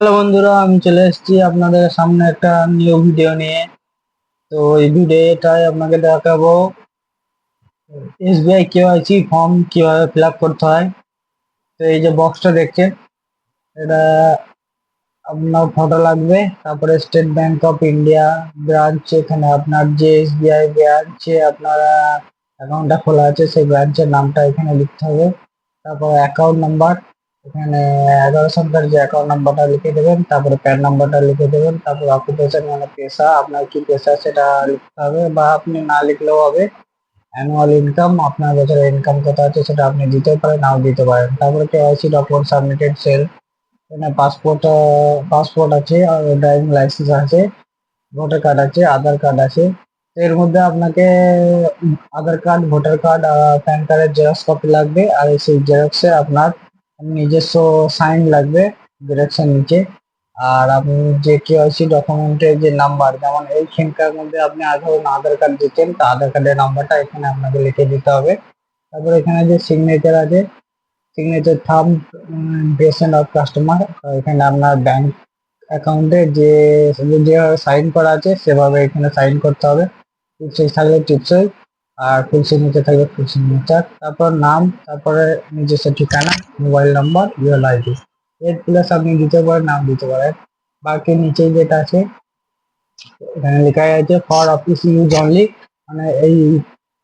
Hello বন্ধুরা, আমি চলে এসেছি আপনাদের সামনে একটা নিউ ভিডিও নিয়ে। তো এই ভিডিওটায় আপনাকে দেখাবো এসবিআই কেওয়াইসি ফর্ম কিভাবে ফিল আপ করতে হয়। তো এই যে বক্সটা দেখছেন, এটা আপনার ফটো লাগবে, তারপরে state bank of India branch, এখানে আপনার যে এসবিআই ব্রাঞ্চে আপনারা অ্যাকাউন্টটা খোলা আছে সেই ব্রাঞ্চের নামটা এখানে লিখতে হবে। তারপর অ্যাকাউন্ট নাম্বার, এখানে 11 সংখ্যার যে অ্যাকাউন্ট নাম্বারটা লিখে দেবেন, তারপরে প্যান নাম্বারটা লিখে দেবেন, তারপর অকুপেশন মানে পেশা, আপনার কি পেশা সেটা লিখতে হবে, বা আপনি না লিখলেও হবে। অ্যানুয়াল ইনকাম, আপনার বছরের ইনকাম কত আছে সেটা আপনি দিতে পারেন, নাও দিতে পারেন। তারপরে কেওয়াইসি ডকুমেন্ট সাবমিটেড সেল, এখানে পাসপোর্ট আছে, আর ড্রাইভিং লাইসেন্স আছে, ভোটার কার্ড আছে, আধার কার্ড আছে। তো এর মধ্যে আপনাকে আধার কার্ড, ভোটার কার্ড আর প্যান কার্ডের জেরক্স কপি লাগবে, আর সেই জেরক্সে আপনার নিজস্ব সাইন লাগবে জেরক্সের নিচে। আর আপনি যে কেওয়াইসি ডকুমেন্টের যে নাম্বার, যেমন এইখানকার মধ্যে আপনি আধার কার্ড দিচ্ছেন, তা আধার কার্ডের নাম্বারটা এখানে আপনাকে লিখে দিতে হবে। তারপরে এখানে যে সিগনেচার আছে, signature thumb patient of customer, এখানে আপনার ব্যাংক অ্যাকাউন্টে যেভাবে সাইন করা আছে সেভাবে এখানে সাইন করতে হবে। টিপসই থাকলে টিপসই, আর ফুল সিগনেচার থাকলে ফুল সিগনেচার। তারপর নাম, তারপরে নিজস্ব ঠিকানা, মোবাইল নাম্বার, ইমেল আইডি। এর প্লাস আপনি দিতে পারেন, নাম দিতে পারেন। বাকি নিচে যেটা আছে এখানে লেখা আছে ফর অফিস ইউজ অনলি, মানে এই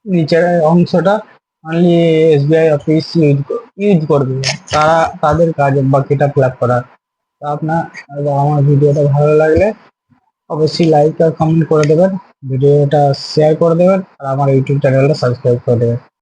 নিচের অংশটা অনলি এসবিআই অফিস ইউজ করবে, তারা তাদের কাজ বাকিটা ফিল আপ করার। তো আমার ভিডিওটা ভালো লাগলে অবশ্যই লাইক আর কমেন্ট করে দেবেন, ভিডিওটা শেয়ার করে দেবেন, আর আমার ইউটিউব চ্যানেলটা সাবস্ক্রাইব করে দেবেন।